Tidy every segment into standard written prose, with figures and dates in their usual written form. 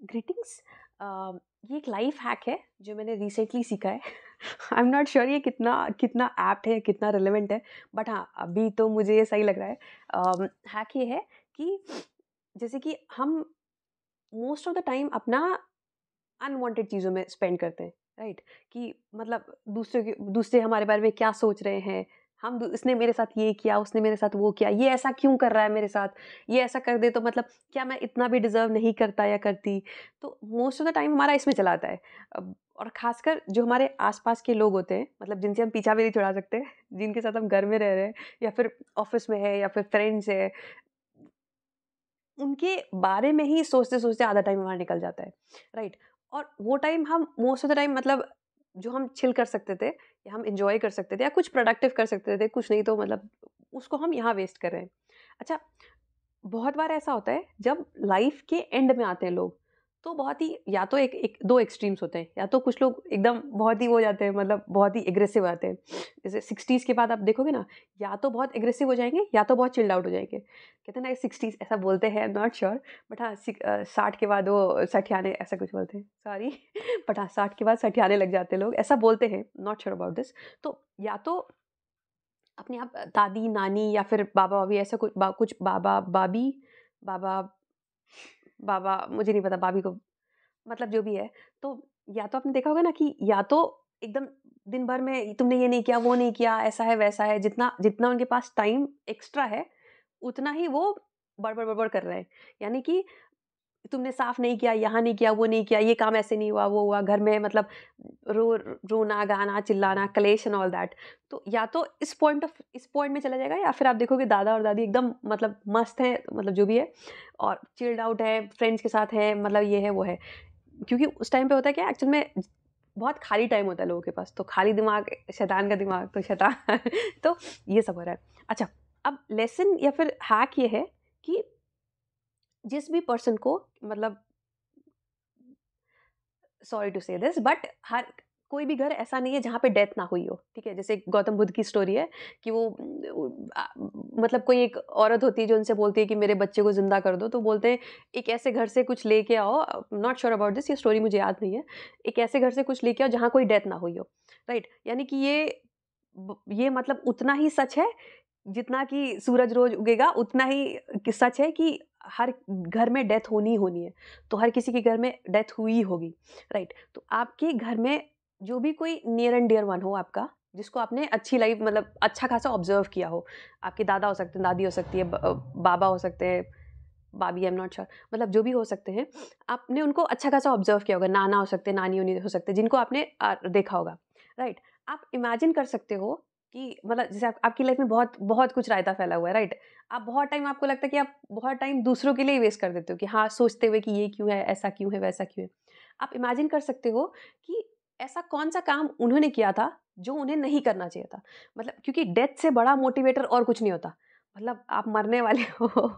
Greetings ये एक life hack है जो मैंने रिसेंटली सीखा है। आई एम नॉट श्योर ये कितना कितना एप्ट है, कितना रिलेवेंट है, बट हाँ, अभी तो मुझे ये सही लग रहा है। हैक ये है कि जैसे कि हम मोस्ट ऑफ द टाइम अपना अनवांटेड चीज़ों में स्पेंड करते हैं, राइट? कि मतलब दूसरे हमारे बारे में क्या सोच रहे हैं, इसने मेरे साथ ये किया, उसने मेरे साथ वो किया, ये ऐसा क्यों कर रहा है मेरे साथ, ये ऐसा कर दे तो मतलब क्या मैं इतना भी डिजर्व नहीं करता या करती। तो मोस्ट ऑफ द टाइम हमारा इसमें चला आता है। और खासकर जो हमारे आसपास के लोग होते हैं, मतलब जिनसे हम पीछा भी नहीं छुड़ा सकते, जिनके साथ हम घर में रह रहे हैं या फिर ऑफिस में है या फिर फ्रेंड्स है, उनके बारे में ही सोचते-सोचते आधा टाइम हमारा निकल जाता है, राइट? और वो टाइम हम मोस्ट ऑफ द टाइम मतलब जो हम चिल कर सकते थे या हम एन्जॉय कर सकते थे या कुछ प्रोडक्टिव कर सकते थे, कुछ नहीं तो मतलब उसको हम यहाँ वेस्ट कर रहे हैं। अच्छा, बहुत बार ऐसा होता है जब लाइफ के एंड में आते हैं लोग, तो बहुत ही या तो एक एक 2 एक्सट्रीम्स होते हैं, या तो कुछ लोग एकदम बहुत ही वो हो जाते हैं, मतलब बहुत ही एग्रेसिव आते हैं। जैसे 60s के बाद आप देखोगे ना, या तो बहुत एग्रेसिव हो जाएँगे या तो बहुत चिल्ड आउट हो जाएँगे। कहते हैं ना 60s ऐसा बोलते हैं, I am not sure, but हाँ 60 के बाद वो सठियाने ऐसा कुछ बोलते हैं, सॉरी बट हाँ 60 के बाद सठियाने लग जाते हैं लोग, ऐसा बोलते हैं, नॉट श्योर अबाउट दिस। तो या तो अपने आप दादी-नानी या फिर बाबा-वाबी ऐसा कुछ बाबा-बाबी, बाबा बाबा मुझे नहीं पता भाभी को, मतलब जो भी है। तो या तो आपने देखा होगा ना कि या तो एकदम दिन भर में तुमने ये नहीं किया, वो नहीं किया, ऐसा है, वैसा है, जितना जितना उनके पास टाइम एक्स्ट्रा है, उतना ही वो बड़बड़-बड़बड़ कर रहे हैं। यानी कि तुमने साफ नहीं किया, यहाँ नहीं किया, वो नहीं किया, ये काम ऐसे नहीं हुआ, वो हुआ, घर में मतलब रोना, गाना, चिल्लाना, क्लेश एंड ऑल दैट। तो या तो इस पॉइंट में चला जाएगा, या फिर आप देखोगे दादा और दादी एकदम मतलब मस्त हैं, मतलब जो भी है, और चिल्ड आउट है, फ्रेंड्स के साथ है, मतलब ये है, वो है। क्योंकि उस टाइम पे होता है क्या एक्चुअल में, बहुत खाली टाइम होता है लोगों के पास, तो खाली दिमाग शैतान का दिमाग, तो शैतान तो ये सब हो रहा है। अच्छा, अब लेसन या फिर हैक ये है कि जिस भी पर्सन को मतलब, सॉरी टू से दिस, बट हर कोई भी घर ऐसा नहीं है जहाँ पे डेथ ना हुई हो, ठीक है? जैसे गौतम बुद्ध की स्टोरी है कि वो मतलब कोई एक औरत होती है जो उनसे बोलती है कि मेरे बच्चे को ज़िंदा कर दो, तो बोलते हैं एक ऐसे घर से कुछ लेके आओ, नॉट श्योर अबाउट दिस, ये स्टोरी मुझे याद नहीं है। एक ऐसे घर से कुछ लेके आओ जहाँ कोई डेथ ना हुई हो, राइट? यानी कि ये मतलब उतना ही सच है जितना कि सूरज रोज़ उगेगा, उतना ही कि सच है कि हर घर में डेथ होनी ही होनी है। तो हर किसी के घर में डेथ हुई होगी, राइट? तो आपके घर में जो भी कोई नियर एंड डियर वन हो आपका, जिसको आपने अच्छी लाइफ मतलब अच्छा खासा ऑब्ज़र्व किया हो, आपके दादा हो सकते हैं, दादी हो सकती है, बाबा हो सकते हैं, भाभी, आई एम नॉट श्योर, मतलब जो भी हो सकते हैं, आपने उनको अच्छा खासा ऑब्ज़र्व किया होगा, नाना हो सकते हैं, नानी-वानी हो सकते हैं, जिनको आपने देखा होगा, राइट? आप इमेजिन कर सकते हो कि मतलब जैसे आपकी लाइफ में बहुत बहुत कुछ रायता फैला हुआ है, राइट? आप बहुत टाइम आपको लगता है कि आप बहुत टाइम दूसरों के लिए ही वेस्ट कर देते हो कि हाँ, सोचते हुए कि ये क्यों है, ऐसा क्यों है, वैसा क्यों है। आप इमेजिन कर सकते हो कि ऐसा कौन-सा काम उन्होंने किया था, जो उन्हें नहीं करना चाहिए था। मतलब क्योंकि डेथ से बड़ा मोटिवेटर और कुछ नहीं होता। मतलब आप मरने वाले हो,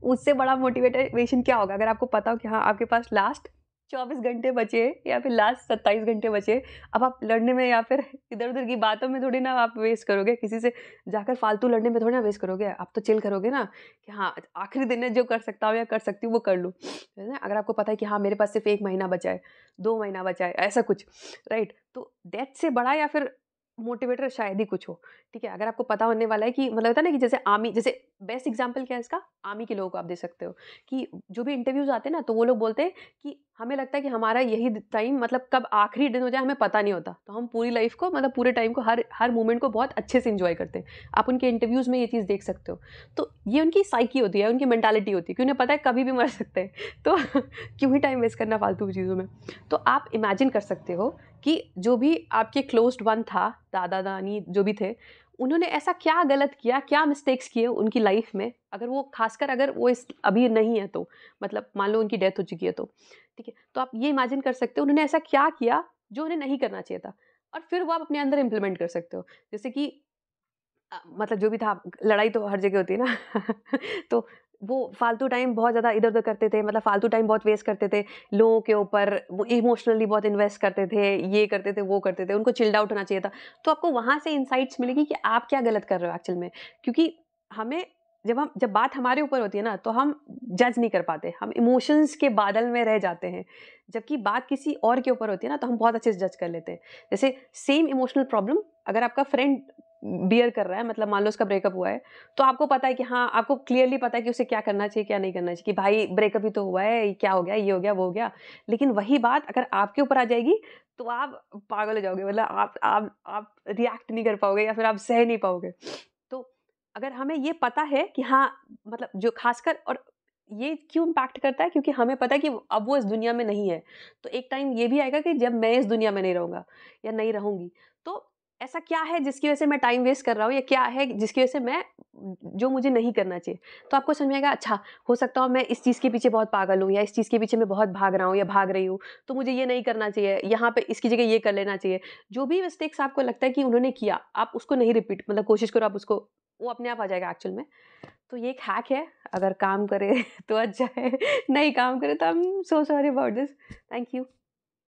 उससे बड़ा मोटिवेशन क्या होगा अगर आपको पता हो कि हाँ, आपके पास लास्ट 24 घंटे बचे या फिर लास्ट 27 घंटे बचे। अब आप लड़ने में या फिर इधर-उधर की बातों में थोड़ी ना आप वेस्ट करोगे, किसी से जाकर फालतू लड़ने में थोड़ी ना वेस्ट करोगे। आप तो चिल करोगे ना कि हाँ, आखिरी दिन है, जो कर सकता हूँ या कर सकती हूँ वो कर लूँ। है ना? अगर आपको पता है कि हाँ, मेरे पास सिर्फ़ 1 महीना बचा है, 2 महीना बचा है, ऐसा कुछ, राइट? तो डेथ से बड़ा या फिर मोटिवेटर शायद ही कुछ हो, ठीक है? अगर आपको पता होने वाला है कि मतलब होता है ना कि जैसे आर्मी, जैसे बेस्ट एग्ज़ाम्पल क्या है इसका? आर्मी के लोगों को आप दे सकते हो कि जो भी इंटरव्यूज़ आते हैं ना, तो वो लोग बोलते हैं कि हमें लगता है कि हमारा यही टाइम मतलब कब आखिरी दिन हो जाए हमें पता नहीं होता। तो हम पूरी लाइफ़ को मतलब पूरे टाइम को हर हर मोमेंट को बहुत अच्छे से एन्जॉय करते हैं। आप उनके इंटरव्यूज़ में ये चीज़ देख सकते हो। तो ये उनकी साइकी होती है, उनकी मेंटालिटी होती है कि उन्हें पता है कभी भी मर सकते हैं। तो क्यों ही टाइम वेस्ट करना फालतू की चीज़ों में। तो आप इमेजिन कर सकते हो कि जो भी आपके क्लोज़्ड वन था, दादा-दानी जो भी थे, उन्होंने ऐसा क्या गलत किया, क्या मिस्टेक्स किए उनकी लाइफ़ में, अगर वो ख़ासकर अगर वो इस अभी नहीं है तो, मतलब मान लो उनकी डेथ हो चुकी है तो, ठीक है? तो आप ये इमेजिन कर सकते हो उन्होंने ऐसा क्या किया जो उन्हें नहीं करना चाहिए था, और फिर वो आप अपने अंदर इम्प्लीमेंट कर सकते हो। जैसे कि मतलब जो भी था, लड़ाई तो हर जगह होती है ना तो वो फालतू टाइम बहुत ज़्यादा इधर-उधर करते थे, मतलब फालतू टाइम बहुत वेस्ट करते थे लोगों के ऊपर, वो इमोशनली बहुत इन्वेस्ट करते थे, ये करते थे, वो करते थे, उनको चिल्ड आउट होना चाहिए था। तो आपको वहाँ से इनसाइट्स मिलेगी कि आप क्या गलत कर रहे हो एक्चुअल में। क्योंकि हमें जब बात हमारे ऊपर होती है ना, तो हम जज नहीं कर पाते, हम इमोशंस के बादल में रह जाते हैं। जबकि बात किसी और के ऊपर होती है ना, तो हम बहुत अच्छे से जज कर लेते हैं। जैसे सेम इमोशनल प्रॉब्लम अगर आपका फ्रेंड बियर कर रहा है, मतलब मान लो उसका ब्रेकअप हुआ है, तो आपको पता है कि हाँ, आपको क्लियरली पता है कि उसे क्या करना चाहिए, क्या नहीं करना चाहिए, कि भाई ब्रेकअप ही तो हुआ है, ये क्या हो गया, ये हो गया, वो हो गया। लेकिन वही बात अगर आपके ऊपर आ जाएगी, तो आप पागल हो जाओगे, मतलब आप रिएक्ट नहीं कर पाओगे या फिर आप सह नहीं पाओगे। तो अगर हमें ये पता है कि हाँ, मतलब जो खासकर, और ये क्यों इम्पैक्ट करता है, क्योंकि हमें पता है कि अब वो इस दुनिया में नहीं है। तो एक टाइम ये भी आएगा कि जब मैं इस दुनिया में नहीं रहूँगा या नहीं रहूँगी। तो ऐसा क्या है जिसकी वज़ह से मैं टाइम वेस्ट कर रहा हूँ, या क्या है जिसकी वज़ह से मैं जो मुझे नहीं करना चाहिए। तो आपको समझ में आएगा, अच्छा हो सकता है मैं इस चीज़ के पीछे बहुत पागल हूँ, या इस चीज़ के पीछे मैं बहुत भाग रहा हूँ या भाग रही हूँ, तो मुझे ये नहीं करना चाहिए, यहाँ पे इसकी जगह ये कर लेना चाहिए। जो भी मिस्टेक्स आपको लगता है कि उन्होंने किया, आप उसको नहीं रिपीट, मतलब कोशिश करो आप उसको, वो अपने आप आ जाएगा एक्चुअल में। तो ये एक हैक है, अगर काम करे तो अच्छा है, नहीं काम करे तो I am so sorry about this. Thank you.